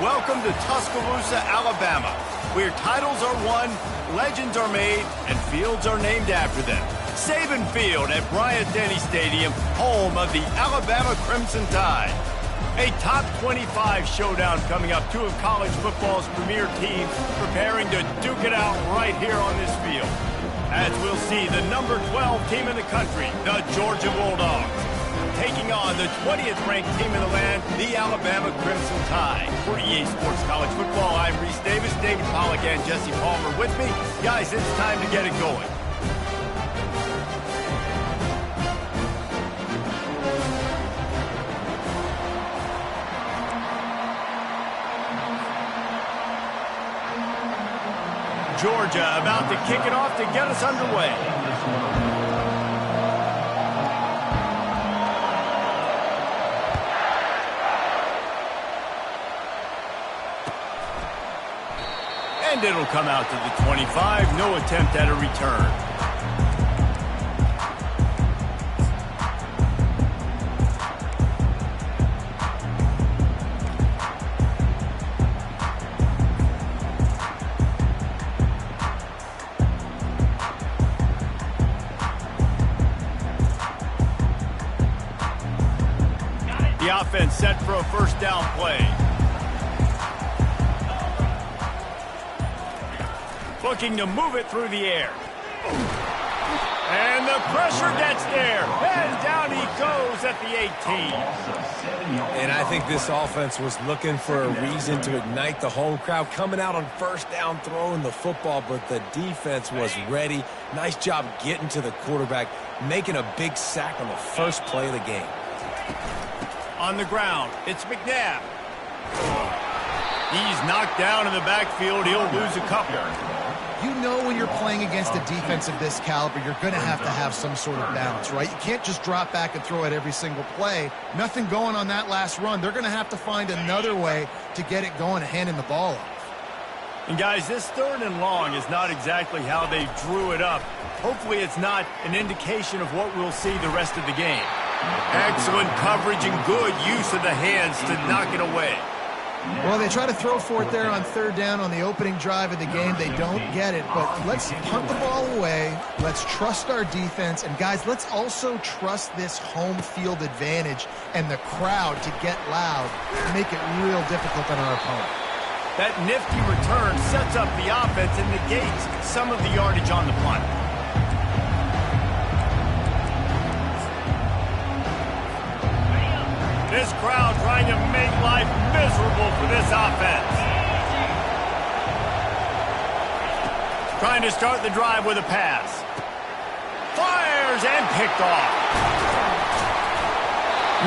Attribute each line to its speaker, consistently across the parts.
Speaker 1: Welcome to Tuscaloosa, Alabama, where titles are won, legends are made, and fields are named after them. Saban Field at Bryant-Denny Stadium, home of the Alabama Crimson Tide. A top 25 showdown coming up. Two of college football's premier teams preparing to duke it out right here on this field. As we'll see, the number 12 team in the country, the Georgia Bulldogs, taking on the 20th ranked team in the land, the Alabama Crimson Tide. For EA Sports College Football, I'm Reese Davis, David Pollack, and Jesse Palmer with me. Guys, it's time to get it going. Georgia about to kick it off to get us underway. And it'll come out to the 25. No attempt at a return. The offense set for a first down play. Looking to move it through the air. And the pressure gets there. And down he goes at the 18.
Speaker 2: And I think this offense was looking for a reason to ignite the home crowd, coming out on first down, throwing the football, but the defense was ready. Nice job getting to the quarterback, making a big sack on the first play of the game.
Speaker 1: On the ground, it's McNabb. He's knocked down in the backfield. He'll lose a couple.
Speaker 3: You know when you're playing against a defense of this caliber, you're going to have some sort of balance, right? You can't just drop back and throw it every single play. Nothing going on that last run. They're going to have to find another way to get it going and handing the ball off.
Speaker 1: And guys, this 3rd and long is not exactly how they drew it up. Hopefully it's not an indication of what we'll see the rest of the game. Excellent coverage and good use of the hands to knock it away.
Speaker 3: Well, they try to throw for it there on 3rd down on the opening drive of the game. They don't get it, but let's punt the ball away. Let's trust our defense. And, guys, let's also trust this home field advantage and the crowd to get loud and make it real difficult on our opponent.
Speaker 1: That nifty return sets up the offense and negates some of the yardage on the punt. This crowd trying to make life miserable for this offense. Trying to start the drive with a pass. Fires and picked off.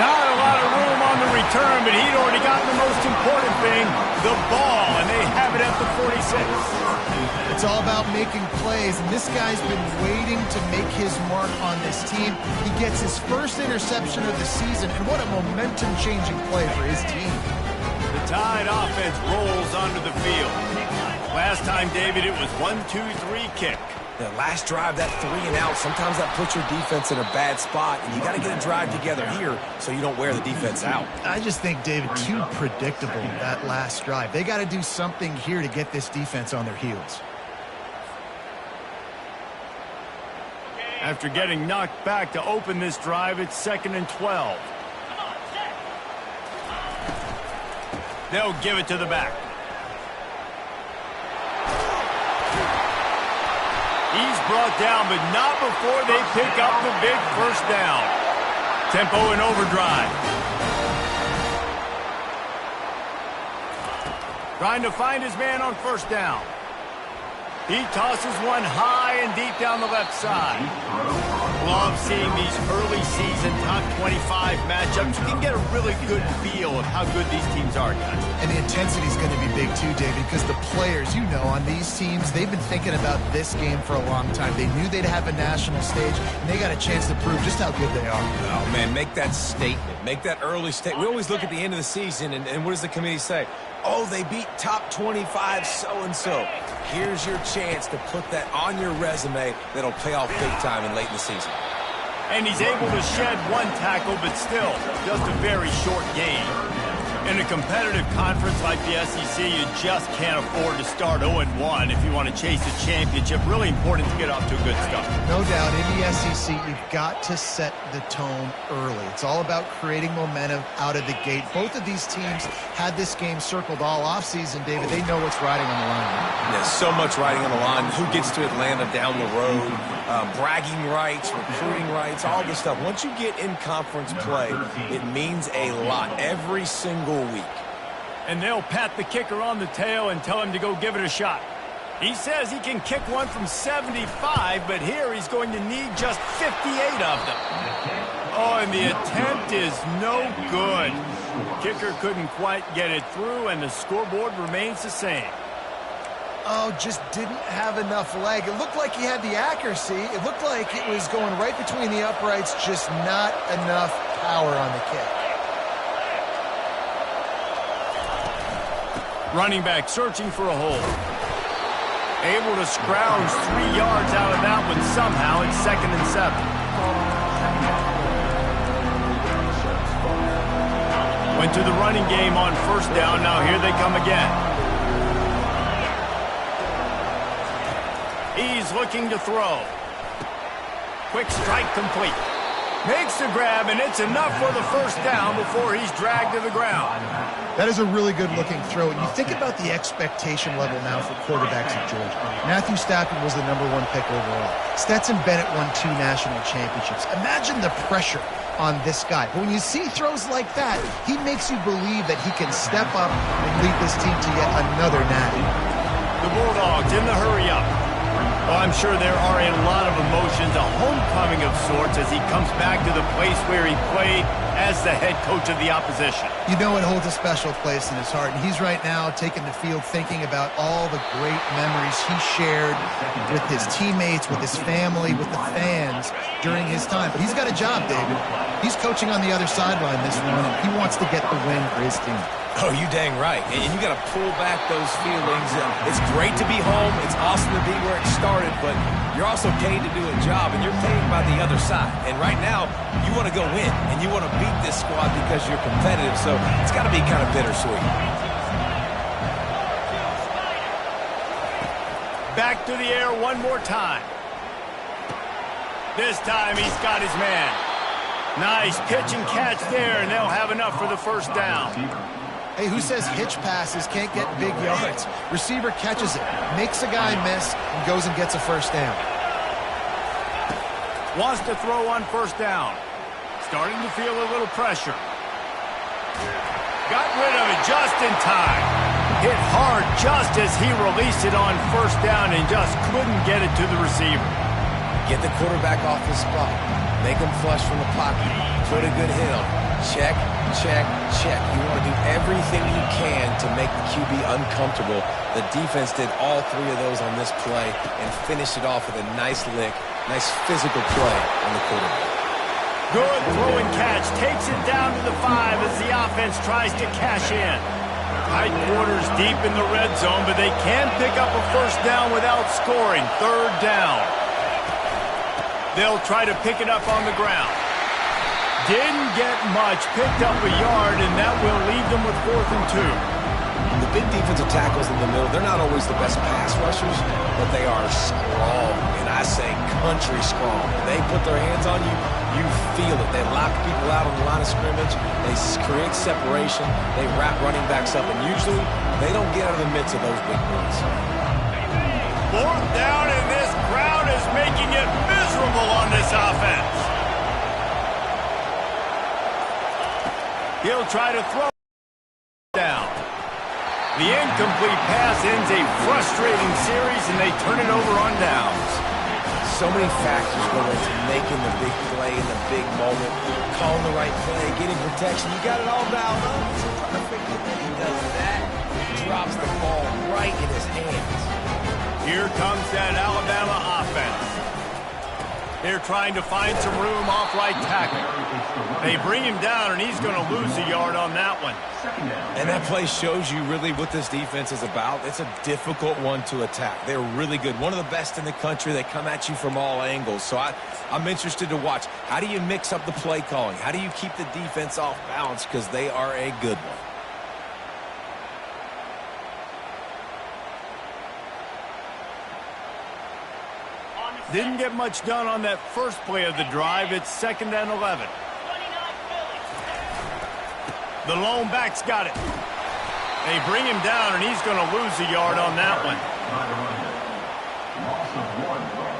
Speaker 1: Not a lot of room on the return, but he'd already gotten the most important thing, the ball, and they have it at the 46.
Speaker 3: It's all about making plays, and this guy's been waiting to make his mark on this team. He gets his first interception of the season, and what a momentum-changing play for his team.
Speaker 1: The Tide offense rolls onto the field. Last time, David, it was 1-2-3 kick.
Speaker 2: The last drive, that 3 and out, sometimes that puts your defense in a bad spot, and you got to get a drive together here so you don't wear the defense out.
Speaker 3: I just think, David, too predictable, that last drive. They got to do something here to get this defense on their heels.
Speaker 1: After getting knocked back to open this drive, it's 2nd and 12. They'll give it to the back. He's brought down, but not before they pick up the big first down. Tempo in overdrive. Trying to find his man on first down. He tosses one high and deep down the left side. Love seeing these early season top 25 matchups. You can get a really good feel of how good these teams are, guys.
Speaker 3: And the intensity is going to be big too, David, because the players, you know, on these teams, they've been thinking about this game for a long time. They knew they'd have a national stage, and they got a chance to prove just how good they are.
Speaker 2: Oh, man, make that statement. Make that early statement. We always look at the end of the season, and what does the committee say? Oh, they beat top 25 so-and-so. Here's your chance to put that on your resume that'll pay off big time and late in the season.
Speaker 1: And he's able to shed one tackle, but still just a very short gain. In a competitive conference like the SEC, you just can't afford to start 0-1 if you want to chase a championship. Really important to get off to a good start.
Speaker 3: No doubt, in the SEC, you've got to set the tone early. It's all about creating momentum out of the gate. Both of these teams had this game circled all offseason, David. They know what's riding on the line.
Speaker 2: Yeah, so much riding on the line. Who gets to Atlanta down the road? Bragging rights, recruiting rights, all this stuff. Once you get in conference play, it means a lot every single week.
Speaker 1: And they'll pat the kicker on the tail and tell him to go give it a shot. He says he can kick one from 75, but here he's going to need just 58 of them. Oh, and the attempt is no good. Kicker couldn't quite get it through, and the scoreboard remains the same.
Speaker 3: Oh, just didn't have enough leg. It looked like he had the accuracy. It looked like it was going right between the uprights, just not enough power on the kick.
Speaker 1: Running back searching for a hole. Able to scrounge 3 yards out of that one somehow. It's 2nd and 7. Went to the running game on 1st down. Now here they come again. He's looking to throw. Quick strike complete. Makes the grab, and it's enough for the 1st down before he's dragged to the ground.
Speaker 3: That is a really good-looking throw. And you think about the expectation level now for quarterbacks at Georgia. Matthew Stafford was the #1 pick overall. Stetson Bennett won 2 national championships. Imagine the pressure on this guy. But when you see throws like that, he makes you believe that he can step up and lead this team to yet another natty.
Speaker 1: The Bulldogs in the hurry-up. Well, I'm sure there are a lot of emotions, a homecoming of sorts as he comes back to the place where he played as the head coach of the opposition.
Speaker 3: You know it holds a special place in his heart, and he's right now taking the field thinking about all the great memories he shared with his teammates, with his family, with the fans during his time. But he's got a job, David. He's coaching on the other sideline this one, and he wants to get the win for his team.
Speaker 2: Oh, you dang right. And you got to pull back those feelings. It's great to be home. It's awesome to be where it started, but you're also paid to do a job, and you're paid by the other side. And right now, you want to go win, and you want to beat this squad because you're competitive, so it's got to be kind of bittersweet.
Speaker 1: Back to the air one more time. This time he's got his man. Nice pitch and catch there, and they'll have enough for the 1st down.
Speaker 3: Hey, who says hitch passes can't get big yards? Receiver catches it, makes a guy miss, and goes and gets a 1st down.
Speaker 1: Wants to throw on 1st down. Starting to feel a little pressure. Got rid of it just in time. Hit hard just as he released it on 1st down and just couldn't get it to the receiver.
Speaker 2: Get the quarterback off the spot. Make him flush from the pocket. Put a good hit on. Check, check, check. You want to do everything you can to make the QB uncomfortable. The defense did all 3 of those on this play and finished it off with a nice lick, nice physical play on the quarterback.
Speaker 1: Good throw and catch. Takes it down to the 5 as the offense tries to cash in. Tight quarters deep in the red zone, but they can pick up a 1st down without scoring. 3rd down. They'll try to pick it up on the ground. Didn't get much, picked up a yard, and that will leave them with 4th and 2.
Speaker 2: The big defensive tackles in the middle, they're not always the best pass rushers, but they are strong, and I say country strong. When they put their hands on you, you feel it. They lock people out on the line of scrimmage. They create separation. They wrap running backs up, and usually they don't get out of the midst of those big boys.
Speaker 1: 4th down, and this crowd is making it miserable on this offense. He'll try to throw down. The incomplete pass ends a frustrating series, and they turn it over on downs.
Speaker 2: So many factors go into making the big play in the big moment, calling the right play, getting protection. You got it all dialed up. It's perfect, and then he does that. Drops the ball right in his hands.
Speaker 1: Here comes that Alabama offense. They're trying to find some room off right tackle. They bring him down, and he's going to lose a yard on that one.
Speaker 2: And that play shows you really what this defense is about. It's a difficult one to attack. They're really good. One of the best in the country. They come at you from all angles. So I'm interested to watch. How do you mix up the play calling? How do you keep the defense off balance? Because they are a good one.
Speaker 1: Didn't get much done on that first play of the drive. It's 2nd and 11. The lone back's got it. They bring him down, and he's going to lose a yard on that one.
Speaker 4: Loss of 1 yard.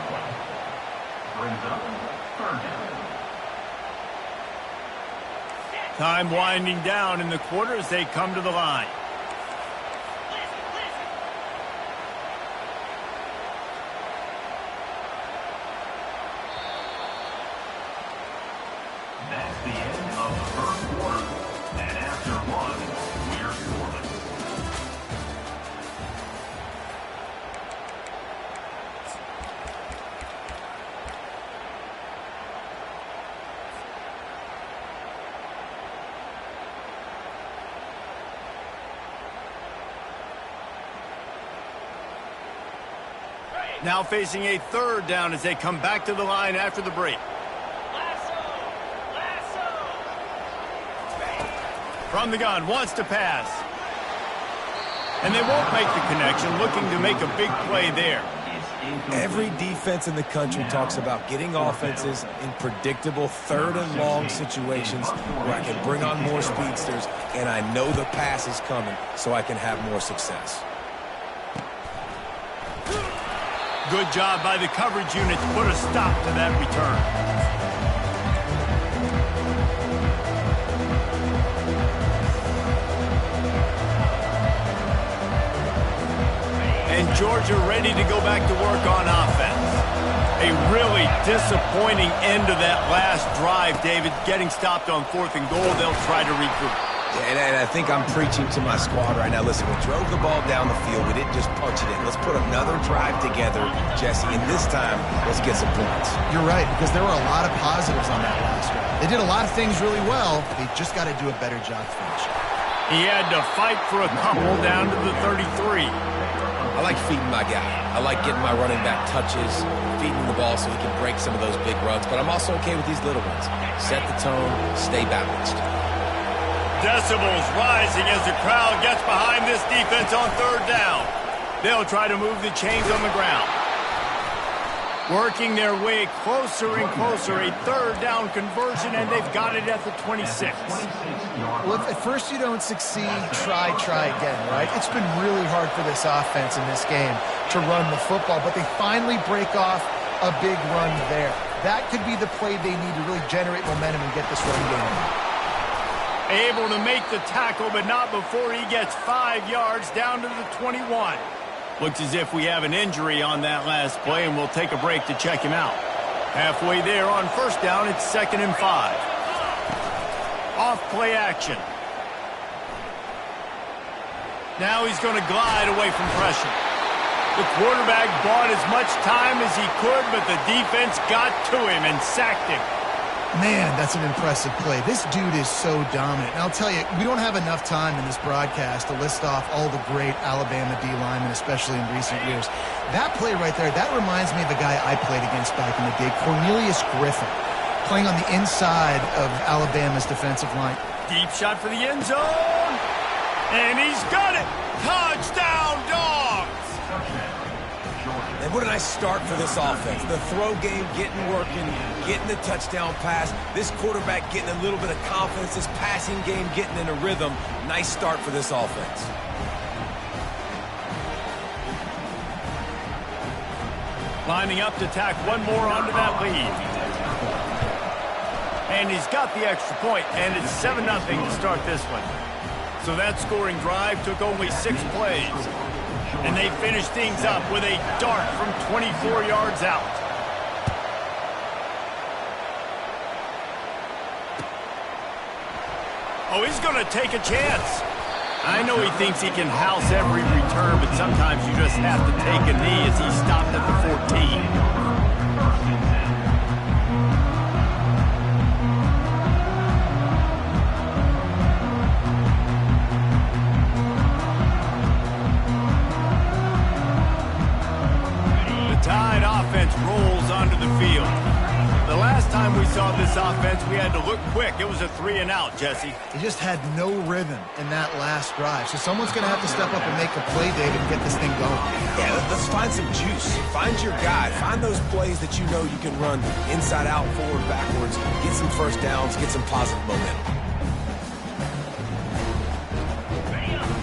Speaker 4: Brings up 3rd down.
Speaker 1: Time winding down in the quarter as they come to the line.
Speaker 4: That's the end of the first quarter. And after 1, we're scoreless.
Speaker 1: Now facing a 3rd down as they come back to the line after the break. From the gun, wants to pass. And they won't make the connection, looking to make a big play there.
Speaker 2: Every defense in the country talks about getting offenses in predictable 3rd and long situations where I can bring on more speedsters and I know the pass is coming so I can have more success.
Speaker 1: Good job by the coverage unit to put a stop to that return. And Georgia ready to go back to work on offense. A really disappointing end to that last drive, David. Getting stopped on 4th and goal, they'll try to regroup.
Speaker 2: And I think I'm preaching to my squad right now. Listen, we drove the ball down the field. We didn't just punch it in. Let's put another drive together, Jesse, and this time, let's get some points.
Speaker 3: You're right, because there were a lot of positives on that last drive. They did a lot of things really well. They just got to do a better job finishing.
Speaker 1: He had to fight for a couple down to the 33.
Speaker 2: I like feeding my guy. I like getting my running back touches, feeding the ball so he can break some of those big runs, but I'm also okay with these little ones. Set the tone, stay balanced.
Speaker 1: Decibels rising as the crowd gets behind this defense on 3rd down. They'll try to move the chains on the ground. Working their way closer and closer, a 3rd down conversion, and they've got it at the 26.
Speaker 3: Well, if at first you don't succeed, try again, right? It's been really hard for this offense in this game to run the football, but they finally break off a big run there. That could be the play they need to really generate momentum and get this run game.
Speaker 1: Able to make the tackle, but not before he gets 5 yards down to the 21. Looks as if we have an injury on that last play, and we'll take a break to check him out. Halfway there on 1st down, it's 2nd and 5. Off play action. Now he's going to glide away from pressure. The quarterback bought as much time as he could, but the defense got to him and sacked him.
Speaker 3: Man, that's an impressive play. This dude is so dominant. And I'll tell you, we don't have enough time in this broadcast to list off all the great Alabama D linemen, especially in recent years. That play right there, that reminds me of a guy I played against back in the day, Cornelius Griffin, playing on the inside of Alabama's defensive line.
Speaker 1: Deep shot for the end zone. And he's got it. Touchdown, Dogs.
Speaker 2: And what a nice start for this offense. The throw game getting working, getting the touchdown pass. This quarterback getting a little bit of confidence. This passing game getting in a rhythm. Nice start for this offense.
Speaker 1: Lining up to tack one more onto that lead. And he's got the extra point, and it's 7-0 to start this one. So that scoring drive took only 6 plays. And they finish things up with a dart from 24 yards out. Oh, he's going to take a chance. I know he thinks he can house every return, but sometimes you just have to take a knee as he stopped at the 14. Tide offense rolls onto the field. The last time we saw this offense, we had to look quick. It was a 3-and-out, Jesse.
Speaker 3: He just had no rhythm in that last drive. So someone's going to have to step up and make a play, David, and get this thing going.
Speaker 2: Yeah, let's find some juice. Find your guy. Find those plays that you know you can run inside out, forward, backwards. Get some first downs. Get some positive momentum.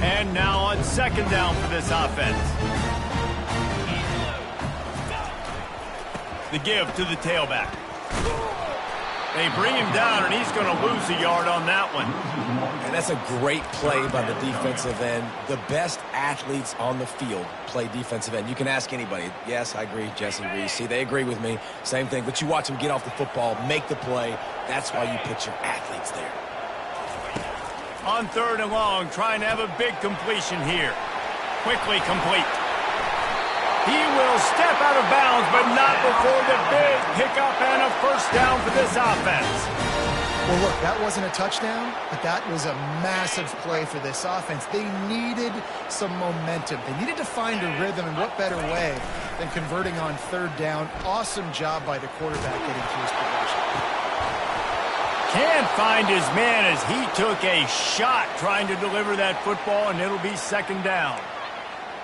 Speaker 1: And now on 2nd down for this offense. The give to the tailback. They bring him down, and he's going to lose a yard on that one.
Speaker 2: And that's a great play by the defensive end. The best athletes on the field play defensive end. You can ask anybody. Yes, I agree, Jesse, Reese. See, they agree with me. Same thing. But you watch them get off the football, make the play. That's why you put your athletes there.
Speaker 1: On 3rd and long, trying to have a big completion here. Quickly complete. He will step out of bounds, but not before the big pickup and a first down for this offense.
Speaker 3: Well, look, that wasn't a touchdown, but that was a massive play for this offense. They needed some momentum. They needed to find a rhythm, and what better way than converting on 3rd down. Awesome job by the quarterback getting to his progression.
Speaker 1: Can't find his man as he took a shot trying to deliver that football, and it'll be 2nd down.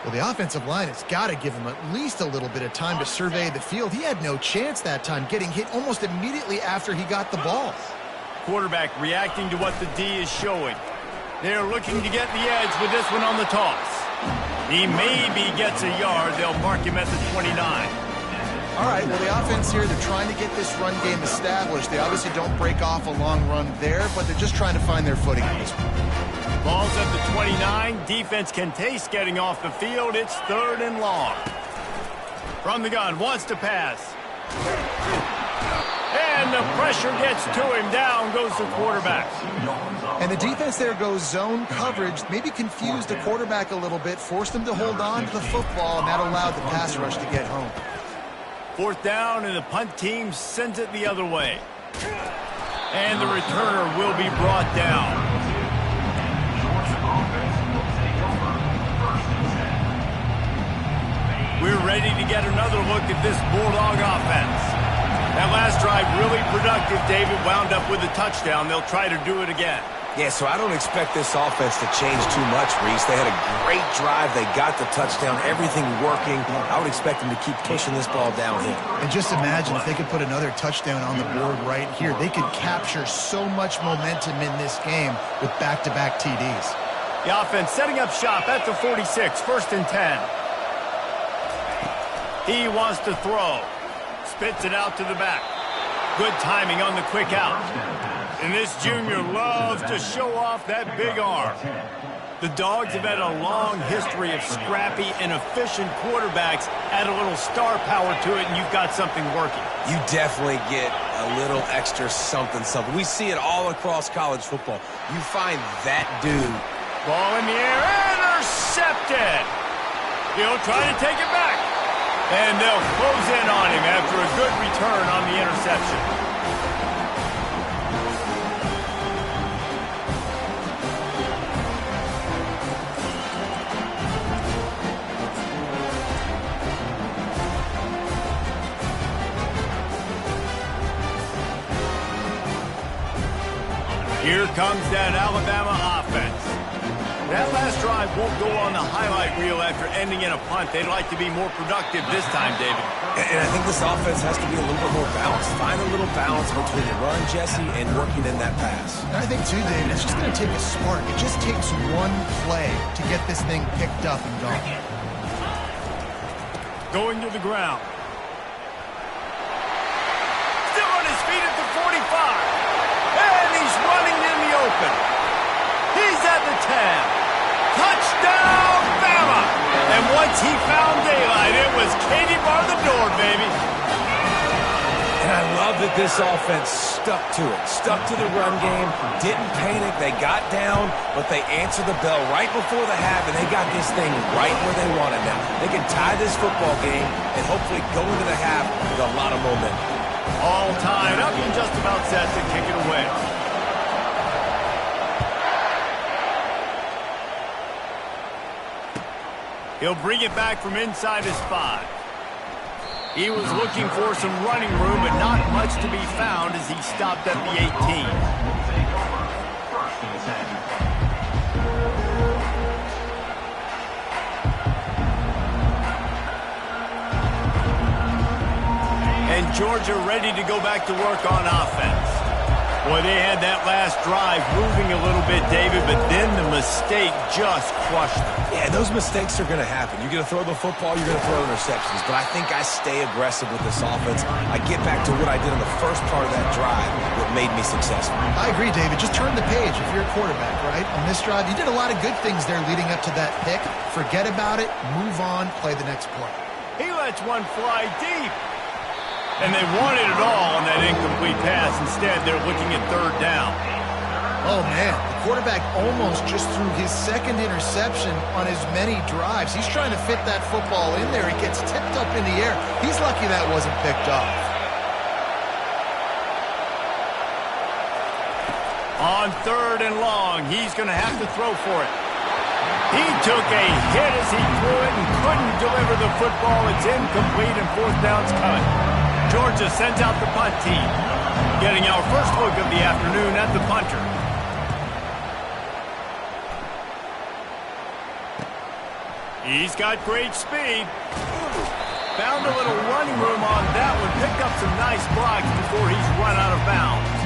Speaker 3: Well, the offensive line has got to give him at least a little bit of time to survey the field. He had no chance that time, getting hit almost immediately after he got the ball.
Speaker 1: Quarterback reacting to what the D is showing. They're looking to get the edge with this one on the toss. He maybe gets a yard. They'll mark him at the 29.
Speaker 3: All right, well, the offense here, they're trying to get this run game established. They obviously don't break off a long run there, but they're just trying to find their footing on this one.
Speaker 1: Ball's at the 29. Defense can taste getting off the field. It's 3rd and long. From the gun, wants to pass. And the pressure gets to him. Down goes the quarterback.
Speaker 3: And the defense there goes zone coverage, maybe confused the quarterback a little bit, forced him to hold on to the football, and that allowed the pass rush to get home.
Speaker 1: 4th down, and the punt team sends it the other way. And the returner will be brought down. We're ready to get another look at this Bulldog offense. That last drive really productive. David wound up with a touchdown. They'll try to do it again.
Speaker 2: Yeah, so I don't expect this offense to change too much, Reese. They had a great drive. They got the touchdown, everything working. I would expect them to keep pushing this ball downhill.
Speaker 3: And just imagine if they could put another touchdown on the board right here. They could capture so much momentum in this game with back-to-back TDs.
Speaker 1: The offense setting up shop at the 46, 1st and 10. He wants to throw. Spits it out to the back. Good timing on the quick out. And this junior loves to show off that big arm. The Dogs have had a long history of scrappy and efficient quarterbacks. Add a little star power to it, and you've got something working.
Speaker 2: You definitely get a little extra something. We see it all across college football. You find that dude.
Speaker 1: Ball in the air, intercepted. He'll try to take it back. And they'll close in on him after a good return on the interception. Here comes that Alabama offense. That last drive won't go on the highlight reel after ending in a punt. They'd like to be more productive this time, David.
Speaker 2: And I think this offense has to be a little bit more balanced. Find a little balance between the run, Jesse, and working in that pass.
Speaker 3: And I think, too, David, it's just going to take a spark. It just takes one play to get this thing picked up and gone.
Speaker 1: Going to the ground. Still on his feet at the 45. And he's running in the open. He's at the 10. Touchdown, Bama! And once he found daylight, it was Katie bar the door, baby.
Speaker 2: And I love that this offense stuck to it. Stuck to the run game. Didn't panic. They got down, but they answered the bell right before the half, and they got this thing right where they want it now. They can tie this football game and hopefully go into the half with a lot of momentum.
Speaker 1: All tied up and just about set to kick it away. He'll bring it back from inside his 5. He was looking for some running room, but not much to be found as he stopped at the 18.
Speaker 4: Will take over. First and 10.
Speaker 1: And Georgia ready to go back to work on offense. Boy, they had that last drive moving a little bit, David, but then the mistake just crushed them.
Speaker 2: Yeah, those mistakes are going to happen. You're going to throw the football, you're going to throw interceptions. But I think I stay aggressive with this offense. I get back to what I did in the first part of that drive, what made me successful.
Speaker 3: I agree, David. Just turn the page if you're a quarterback, right? On this drive, you did a lot of good things there leading up to that pick. Forget about it, move on, play the next play.
Speaker 1: He lets one fly deep. And they wanted it all on that incomplete pass. Instead, they're looking at third down.
Speaker 3: Oh, man. The quarterback almost just threw his second interception on as many drives. He's trying to fit that football in there. It gets tipped up in the air. He's lucky that wasn't picked off.
Speaker 1: On third and long, he's going to have to throw for it. He took a hit as he threw it and couldn't deliver the football. It's incomplete and fourth down's cut. Georgia sends out the punt team, getting our first look of the afternoon at the punter. He's got great speed. Found a little running room on that one. Picked up some nice blocks before he's run out of bounds.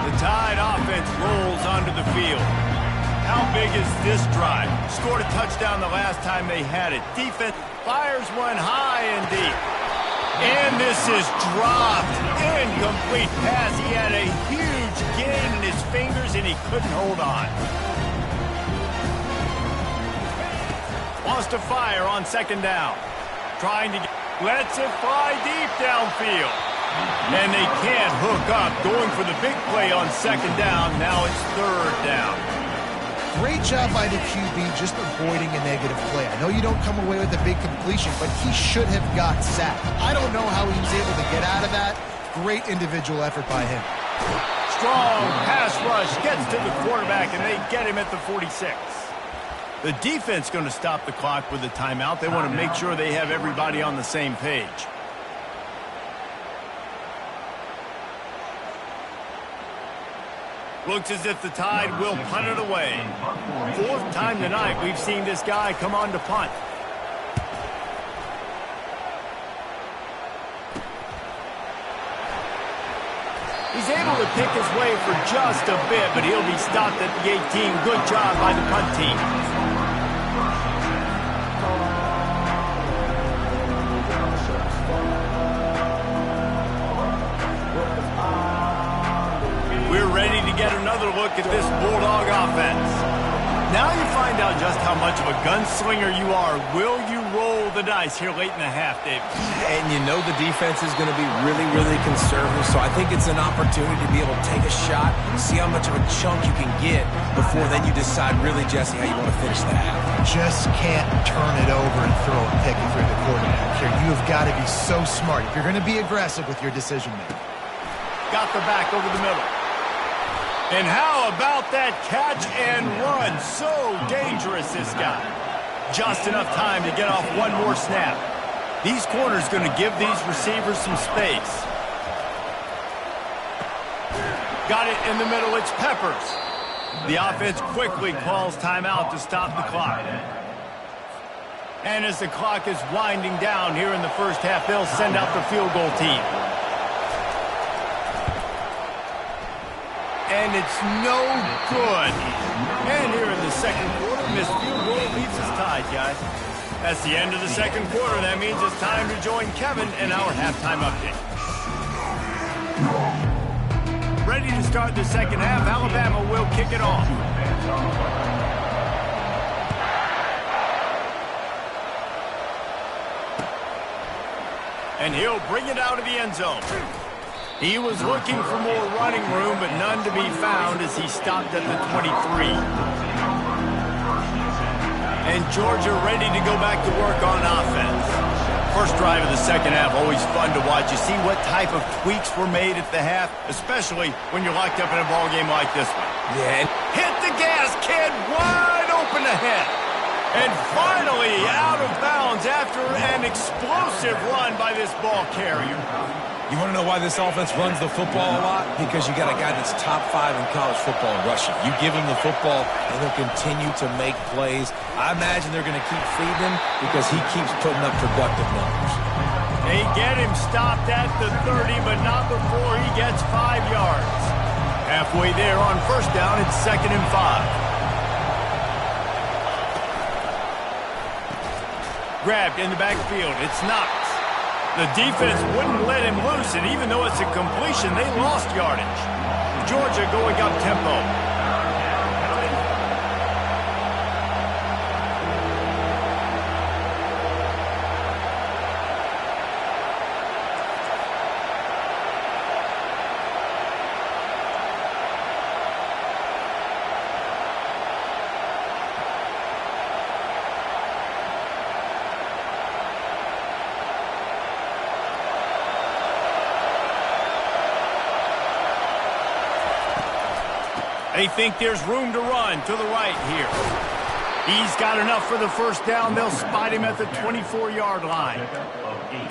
Speaker 1: The Tide offense rolls onto the field. How big is this drive? Scored a touchdown the last time they had it. Defense fires one high and deep. And this is dropped. Incomplete pass. He had a huge gain in his fingers and he couldn't hold on. Lost a fire on second down. Trying to lets it fly deep downfield. And they can't hook up. Going for the big play on second down. Now it's third down.
Speaker 3: Great job by the QB just avoiding a negative play. I know you don't come away with a big completion, but he should have got sacked. I don't know how he was able to get out of that. Great individual effort by him.
Speaker 1: Strong pass rush gets to the quarterback, and they get him at the 46. The defense going to stop the clock with a timeout. They want to make sure they have everybody on the same page. Looks as if the Tide will punt it away. Fourth time tonight we've seen this guy come on to punt. He's able to pick his way for just a bit, but he'll be stopped at the 18. Good job by the punt team. We're ready to get another look at this Bulldog offense. Now you find out just how much of a gunslinger you are. Will you roll the dice here late in the half, David?
Speaker 2: And you know the defense is going to be really, really conservative, so I think it's an opportunity to be able to take a shot, see how much of a chunk you can get before then you decide really, Jesse, how you want to finish the half.
Speaker 3: Just can't turn it over and throw a pick if you're the quarterback here. You have got to be so smart if you're going to be aggressive with your decision making.
Speaker 1: Got the back over the middle. And how about that catch and run? So dangerous, this guy. Just enough time to get off one more snap. These corners going to give these receivers some space. Got it in the middle. It's Peppers. The offense quickly calls timeout to stop the clock. And as the clock is winding down here in the first half, they'll send out the field goal team. And it's no good. And here in the second quarter, missed field goal leaves us tied, guys. That's the end of the second quarter. That means it's time to join Kevin in our halftime update. Ready to start the second half. Alabama will kick it off. And he'll bring it out of the end zone. He was looking for more running room, but none to be found as he stopped at the 23. And Georgia ready to go back to work on offense. First drive of the second half, always fun to watch. You see what type of tweaks were made at the half, especially when you're locked up in a ball game like this one.
Speaker 2: Yeah.
Speaker 1: Hit the gas, kid, wide open ahead. And finally out of bounds after an explosive run by this ball carrier.
Speaker 2: You want to know why this offense runs the football a lot? Because you got a guy that's top 5 in college football in rushing. You give him the football, and he'll continue to make plays. I imagine they're going to keep feeding him because he keeps putting up productive numbers.
Speaker 1: They get him stopped at the 30, but not before he gets 5 yards. Halfway there on first down, it's 2nd and 5. Grabbed in the backfield. It's Knox. The defense wouldn't let him loose, and even though it's a completion, they lost yardage. Georgia going up tempo. They think there's room to run to the right here. He's got enough for the first down. They'll spot him at the 24-yard line.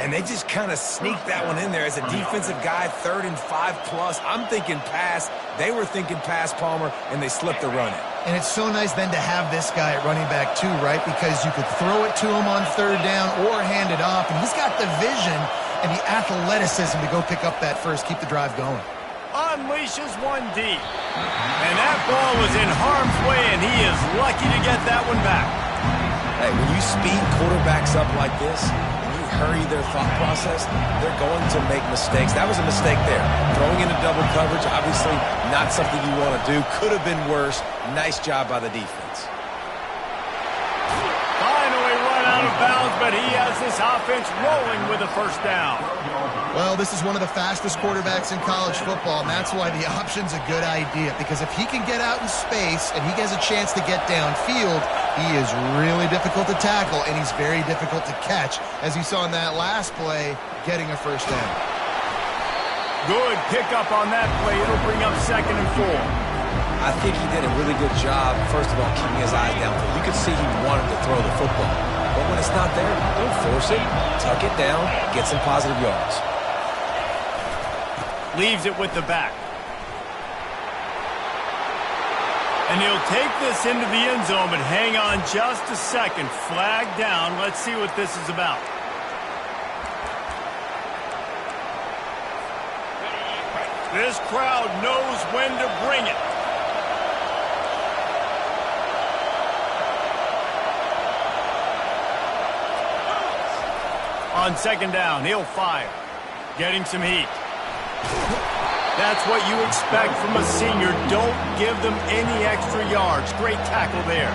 Speaker 2: And they just kind of sneaked that one in there as a defensive guy, 3rd and 5+. I'm thinking pass. They were thinking pass, Palmer, and they slipped the run in.
Speaker 3: And it's so nice then to have this guy at running back too, right? Because you could throw it to him on 3rd down or hand it off. And he's got the vision and the athleticism to go pick up that first, keep the drive going.
Speaker 1: Unleashes one deep. And that ball was in harm's way, and he is lucky to get that one back.
Speaker 2: Hey, when you speed quarterbacks up like this, and you hurry their thought process, they're going to make mistakes. That was a mistake there. Throwing into double coverage, obviously not something you want to do. Could have been worse. Nice job by the defense.
Speaker 1: Finally run out of bounds, but he has this offense rolling with a first down.
Speaker 3: Well, this is one of the fastest quarterbacks in college football, and that's why the option's a good idea. Because if he can get out in space and he has a chance to get downfield, he is really difficult to tackle, and he's very difficult to catch, as you saw in that last play, getting a first down.
Speaker 1: Good pickup on that play. It'll bring up 2nd and 4.
Speaker 2: I think he did a really good job, first of all, keeping his eyes downfield. You could see he wanted to throw the football. But when it's not there, don't force it. Tuck it down, get some positive yards.
Speaker 1: Leaves it with the back. And he'll take this into the end zone, but hang on just a second. Flag down. Let's see what this is about. This crowd knows when to bring it. On 2nd down, he'll fire. Getting some heat. That's what you expect from a senior. Don't give them any extra yards. Great tackle there.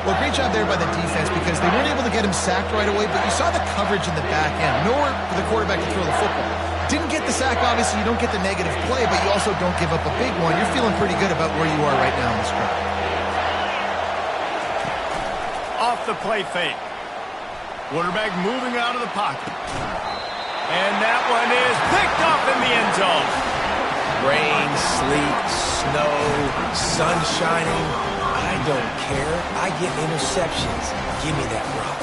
Speaker 3: Well, great job there by the defense because they weren't able to get him sacked right away, but you saw the coverage in the back end. Nowhere for the quarterback to throw the football. Didn't get the sack, obviously. You don't get the negative play, but you also don't give up a big one. You're feeling pretty good about where you are right now in this drive.
Speaker 1: Off the play fake. Quarterback moving out of the pocket. And that one is picked up in the end zone.
Speaker 2: Rain, sleet, snow, sun shining. I don't care. I get interceptions. Give me that rock.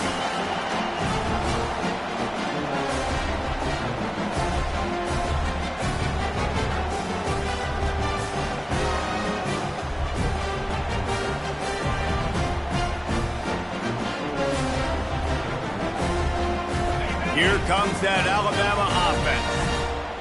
Speaker 1: Here comes that Alabama offense.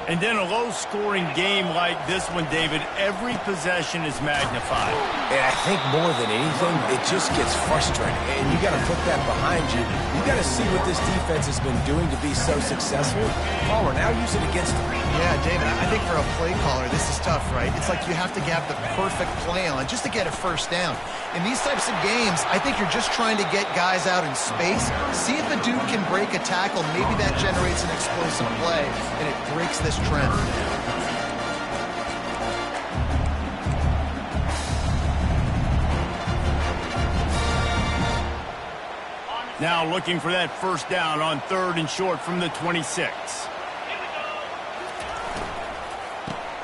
Speaker 1: And in a low-scoring game like this one, David, every possession is magnified.
Speaker 2: And I think more than anything, it just gets frustrating. And you got to put that behind you. You got to see what this defense has been doing to be so successful. Palmer, now use it against them.
Speaker 3: Yeah, David, I think for a play caller, this is tough, right? It's like you have to have the perfect play on just to get a first down. In these types of games, I think you're just trying to get guys out in space, see if a dude can break a tackle. Maybe that generates an explosive play, and it breaks this trend.
Speaker 1: Now looking for that first down on 3rd and short from the 26.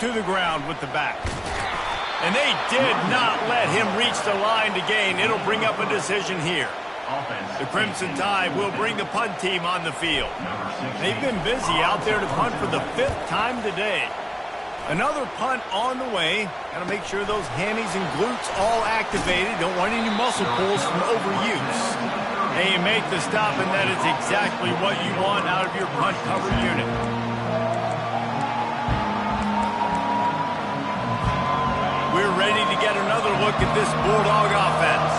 Speaker 1: To the ground with the back. And they did not let him reach the line to gain. It'll bring up a decision here. The Crimson Tide will bring the punt team on the field. They've been busy out there to punt for the 5th time today. Another punt on the way. Got to make sure those hammies and glutes all activated. Don't want any muscle pulls from overuse. And you make the stop, and that is exactly what you want out of your punt cover unit. We're ready to get another look at this Bulldog offense.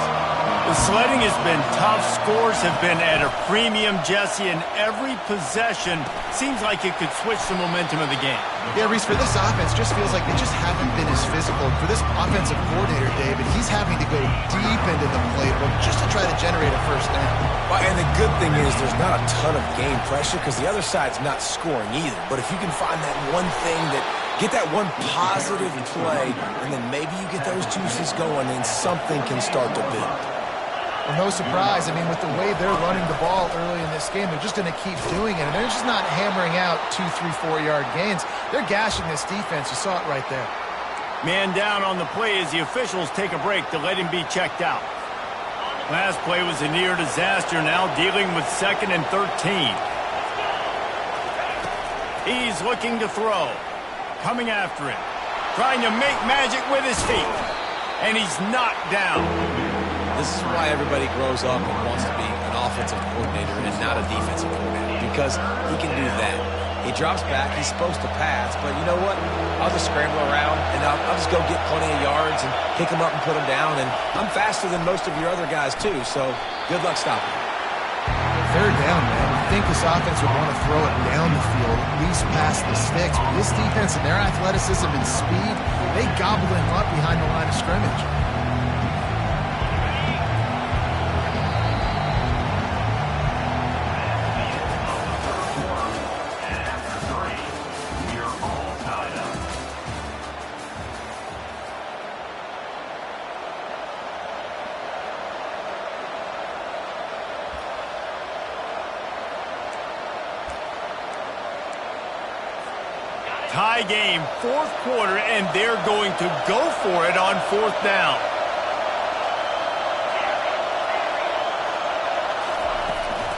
Speaker 1: The sledding has been tough. Scores have been at a premium, Jesse, and every possession seems like it could switch the momentum of the game.
Speaker 3: Yeah, Reese, for this offense, just feels like they just haven't been as physical. For this offensive coordinator, David, he's having to go deep into the playbook just to try to generate a first down.
Speaker 2: Well, and the good thing is there's not a ton of game pressure because the other side's not scoring either. But if you can find that one thing that get that one positive play, and then maybe you get those juices going, and something can start to build.
Speaker 3: Well, no surprise. I mean, with the way they're running the ball early in this game, they're just going to keep doing it. And they're just not hammering out 2, 3, 4-yard gains. They're gashing this defense. You saw it right there.
Speaker 1: Man down on the play as the officials take a break to let him be checked out. Last play was a near disaster, now dealing with 2nd and 13. He's looking to throw. Coming after him. Trying to make magic with his feet. And he's knocked down.
Speaker 2: This is why everybody grows up and wants to be an offensive coordinator and not a defensive coordinator, because he can do that. He drops back. He's supposed to pass, but you know what? I'll just scramble around, and I'll just go get plenty of yards and pick him up and put him down, and I'm faster than most of your other guys, too, so good luck stopping him.
Speaker 3: Third down, man. You think this offense would want to throw it down the field, at least past the sticks, but this defense and their athleticism and speed, they gobble him up behind the line of scrimmage.
Speaker 1: Tie game, 4th quarter, and they're going to go for it on 4th down.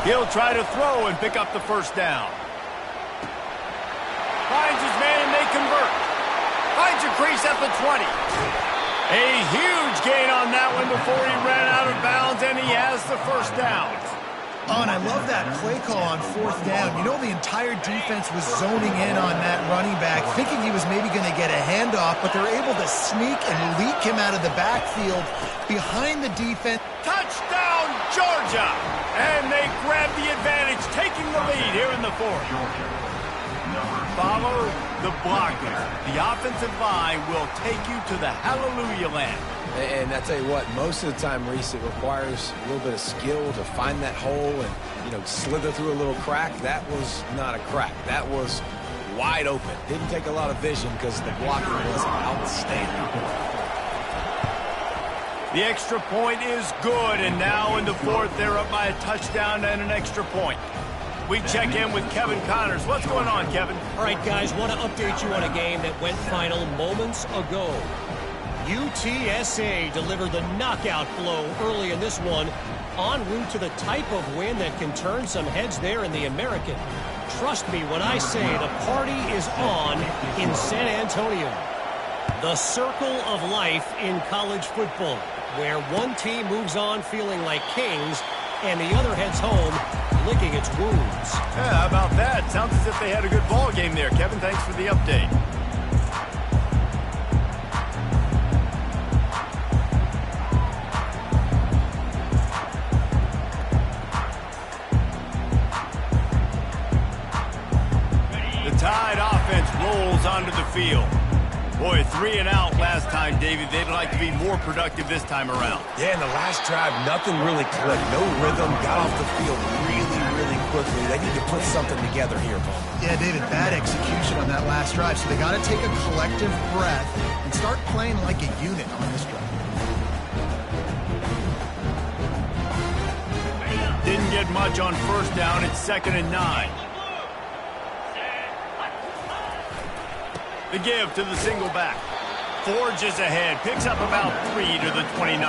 Speaker 1: He'll try to throw and pick up the first down. Finds his man and they convert. Finds a crease at the 20. A huge gain on that one before he ran out of bounds, and he has the first down.
Speaker 3: Oh, and I love that play call on 4th down. You know, the entire defense was zoning in on that running back, thinking he was maybe going to get a handoff, but they're able to sneak and leak him out of the backfield behind the defense.
Speaker 1: Touchdown, Georgia! And they grab the advantage, taking the lead here in the 4th. Follow the blockers. The offensive line will take you to the hallelujah land.
Speaker 2: And I tell you what, most of the time, Reese, it requires a little bit of skill to find that hole and, you know, slither through a little crack. That was not a crack. That was wide open. Didn't take a lot of vision because the blocking was outstanding.
Speaker 1: The extra point is good, and now in the 4th, they're up by a touchdown and an extra point. We check in with Kevin Connors. What's going on, Kevin?
Speaker 5: All right, guys, want to update you on a game that went final moments ago. UTSA delivered the knockout blow early in this one, en route to the type of win that can turn some heads there in the American. Trust me when I say the party is on in San Antonio. The circle of life in college football, where one team moves on feeling like kings and the other heads home licking its wounds.
Speaker 1: Yeah, how about that? Sounds as if they had a good ball game there. Kevin, thanks for the update. The Tide offense rolls onto the field. Boy, 3 and out last time, David. They'd like to be more productive this time around.
Speaker 2: Yeah, in the last drive, nothing really clicked. No rhythm, got off the field really quickly. They need to put something together here, Bama.
Speaker 3: Yeah, David, bad execution on that last drive. So they got to take a collective breath and start playing like a unit on this drive.
Speaker 1: Didn't get much on first down. It's 2nd and 9. The give to the single back. forges ahead, picks up about 3 to the 29.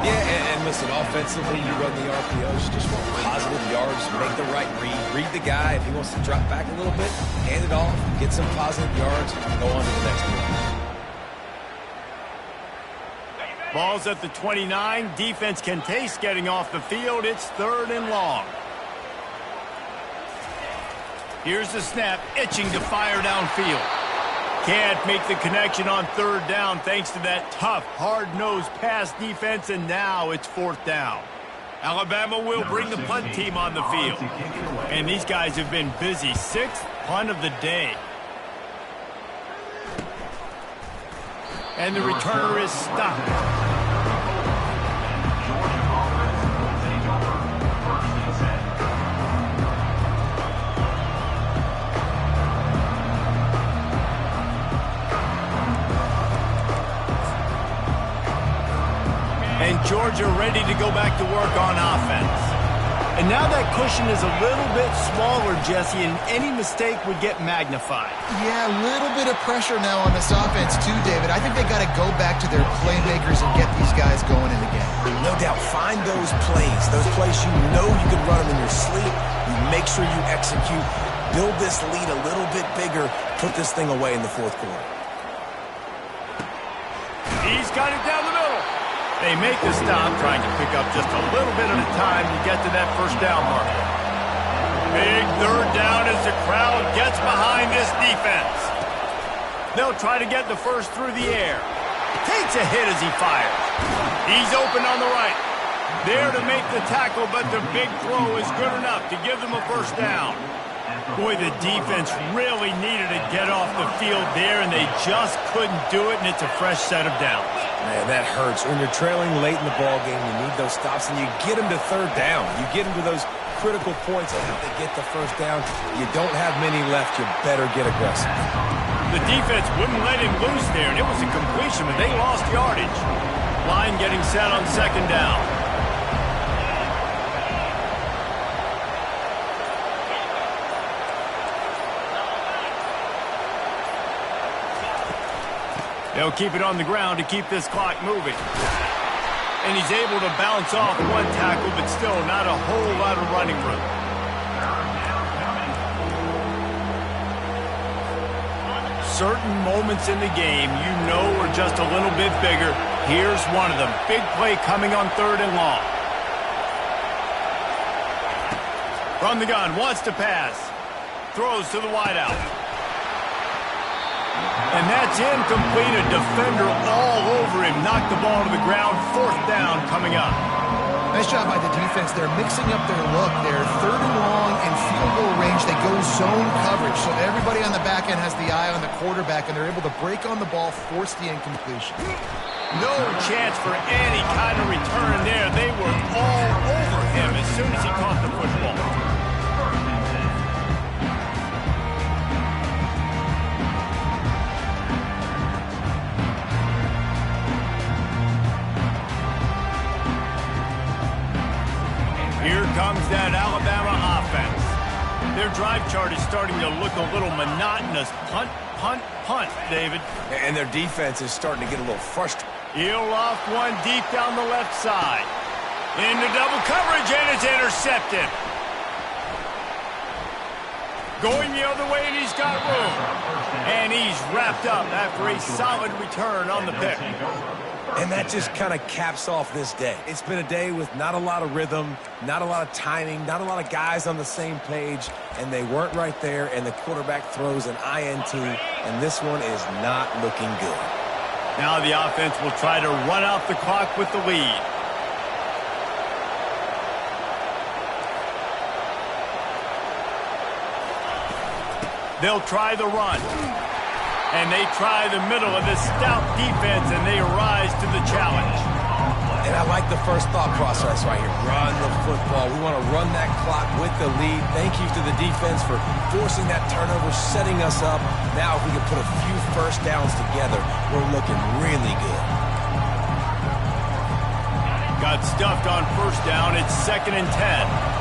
Speaker 2: Yeah, and listen, offensively, you run the RPOs, just want positive yards, make the right read the guy. If he wants to drop back a little bit, hand it off, get some positive yards, go on to the next one.
Speaker 1: Ball's at the 29. Defense can taste getting off the field. It's 3rd and long. Here's the snap, itching to fire downfield. Can't make the connection on 3rd down thanks to that tough, hard-nosed pass defense, and now it's 4th down. Alabama will bring the punt team on the field. And these guys have been busy. 6th punt of the day. And the returner is stopped. And Georgia ready to go back to work on offense. And now that cushion is a little bit smaller, Jesse, and any mistake would get magnified.
Speaker 3: Yeah, a little bit of pressure now on this offense too, David. I think they got to go back to their playmakers and get these guys going in the game.
Speaker 2: No doubt, find those plays you know you can run them in your sleep. You make sure you execute, build this lead a little bit bigger, put this thing away in the 4th quarter.
Speaker 1: He's got it down the middle. They make the stop, trying to pick up just a little bit at a time to get to that 1st down marker. Big 3rd down as the crowd gets behind this defense. They'll try to get the first through the air. Takes a hit as he fires. He's open on the right. There to make the tackle, but the big throw is good enough to give them a 1st down. Boy, the defense really needed to get off the field there, and they just couldn't do it, and it's a fresh set of downs.
Speaker 2: Man, that hurts. When you're trailing late in the ball game, you need those stops, and you get them to 3rd down. You get them to those critical points and they get the 1st down. You don't have many left. You better get aggressive.
Speaker 1: The defense wouldn't let him loose there, and it was a completion, but they lost yardage. Line getting set on 2nd down. They'll keep it on the ground to keep this clock moving. And he's able to bounce off one tackle, but still not a whole lot of running room. Certain moments in the game you know are just a little bit bigger. Here's one of them. Big play coming on 3rd and long. From the gun, wants to pass. Throws to the wideout. And that's incomplete. A defender all over him. Knocked the ball to the ground. 4th down coming up.
Speaker 3: Nice job by the defense. They're mixing up their look. They're 3rd and long in field goal range. They go zone coverage. So everybody on the back end has the eye on the quarterback, and they're able to break on the ball, force the incompletion.
Speaker 1: No chance for any kind of return there. They were all over him as soon as he caught the football. Here comes that Alabama offense. Their drive chart is starting to look a little monotonous. Punt, punt, punt, David.
Speaker 2: And their defense is starting to get a little frustrated.
Speaker 1: He'll off one deep down the left side. Into double coverage, and it's intercepted. Going the other way, and he's got room. And he's wrapped up after a solid return on the pick.
Speaker 2: And that just kind of caps off this day. It's been a day with not a lot of rhythm, not a lot of timing, not a lot of guys on the same page, and they weren't right there, and the quarterback throws an INT, and this one is not looking good.
Speaker 1: Now the offense will try to run out the clock with the lead. They'll try the run. And they try the middle of this stout defense, and they rise to the challenge.
Speaker 2: And I like the first thought process right here. Run the football. We want to run that clock with the lead. Thank you to the defense for forcing that turnover, setting us up. Now if we can put a few 1st downs together, we're looking really good.
Speaker 1: Got stuffed on 1st down. It's 2nd and 10.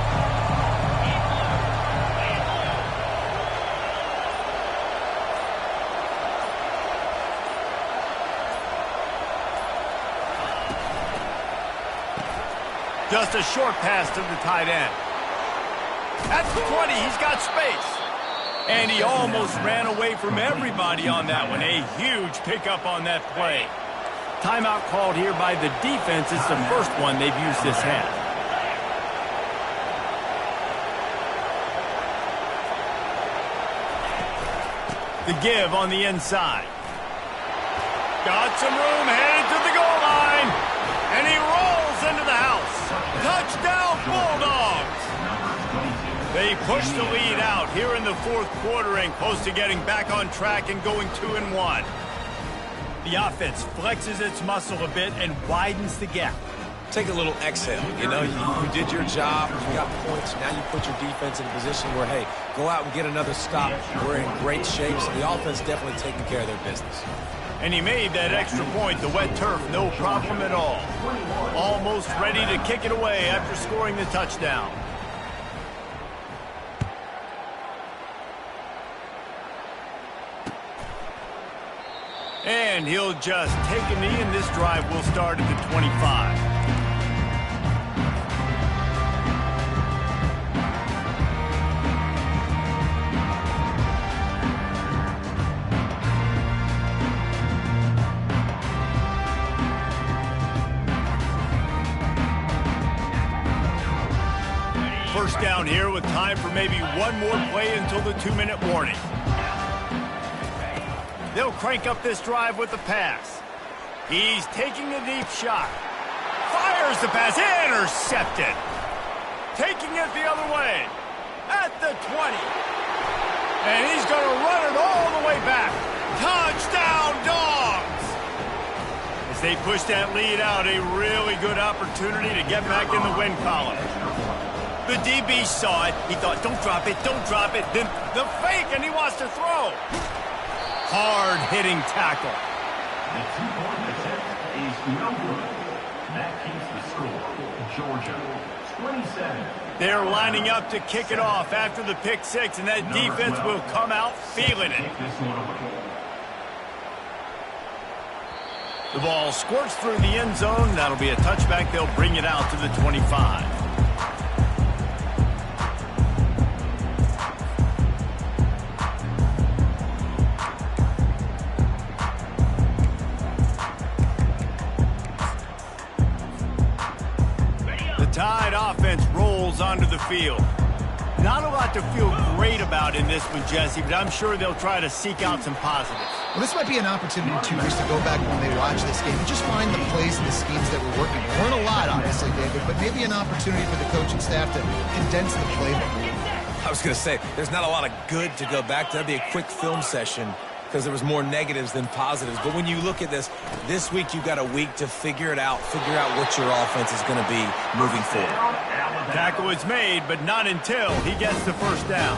Speaker 1: Just a short pass to the tight end. At the 20, he's got space. And he almost ran away from everybody on that one. A huge pickup on that play. Timeout called here by the defense. It's the first one they've used this half. The give on the inside. Got some room, headed to the goal line. And he rolls into the house. Touchdown, Bulldogs. They push the lead out here in the fourth quarter and close to getting back on track and going 2-1. The offense flexes its muscle a bit and widens the gap.
Speaker 2: Take a little exhale. You know, you did your job. You got points. Now you put your defense in a position where, hey, go out and get another stop. We're in great shape, so the offense definitely taking care of their business.
Speaker 1: And he made that extra point, the wet turf, no problem at all. Almost ready to kick it away after scoring the touchdown. And he'll just take a knee, and this drive will start at the 25. First down here with time for maybe one more play until the 2-minute warning. They'll crank up this drive with the pass. He's taking a deep shot. Fires the pass. Intercepted. Taking it the other way. At the 20. And he's going to run it all the way back. Touchdown, Dogs! As they push that lead out, a really good opportunity to get back in the win column. The DB saw it. He thought, don't drop it, don't drop it. Then the fake, and he wants to throw. Hard-hitting tackle.
Speaker 4: The two-point attempt is no good. That keeps the score. Georgia, 27.
Speaker 1: They're lining up to kick it off after the pick six, and that defense will come out feeling it. The ball squirts through the end zone. That'll be a touchback. They'll bring it out to the 25. Tide offense rolls onto the field. Not a lot to feel great about in this one, Jesse, but I'm sure they'll try to seek out some positives.
Speaker 3: Well, this might be an opportunity, too, just to go back when they watch this game and just find the plays and the schemes that were working. There weren't a lot, obviously, David, but maybe an opportunity for the coaching staff to condense the playbook.
Speaker 2: I was going to say, there's not a lot of good to go back to. That'd be a quick film session because there was more negatives than positives. But when you look at this week you've got a week to figure it out, figure out what your offense is going to be moving forward.
Speaker 1: Tackle is made, but not until he gets the first down.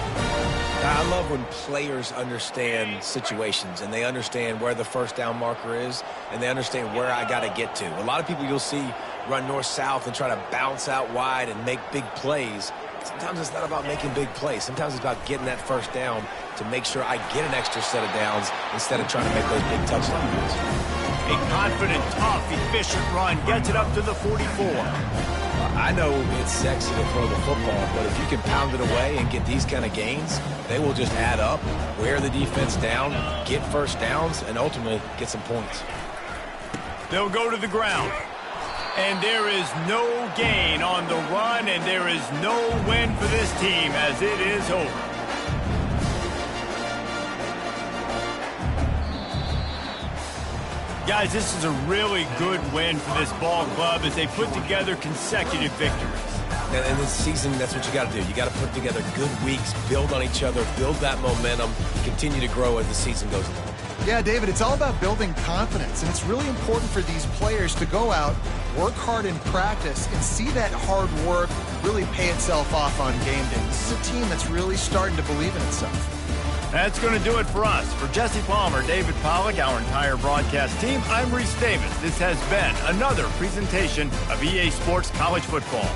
Speaker 2: I love when players understand situations and they understand where the first down marker is and they understand where I got to get to. A lot of people you'll see run north-south and try to bounce out wide and make big plays. Sometimes it's not about making big plays. Sometimes it's about getting that first down to make sure I get an extra set of downs instead of trying to make those big touchdown runs.
Speaker 1: A confident, tough, efficient run gets it up to the 44.
Speaker 2: I know it's sexy to throw the football, but if you can pound it away and get these kind of gains, they will just add up, wear the defense down, get first downs, and ultimately get some points.
Speaker 1: They'll go to the ground. And there is no gain on the run, and there is no win for this team as it is over. Guys, this is a really good win for this ball club as they put together consecutive victories.
Speaker 2: And this season, that's what you got to do. You got to put together good weeks, build on each other, build that momentum, continue to grow as the season goes along.
Speaker 3: Yeah, David, it's all about building confidence, and it's really important for these players to go out, work hard in practice, and see that hard work really pay itself off on game day. This is a team that's really starting to believe in itself.
Speaker 1: That's going to do it for us. For Jesse Palmer, David Pollack, our entire broadcast team, I'm Reese Davis. This has been another presentation of EA Sports College Football.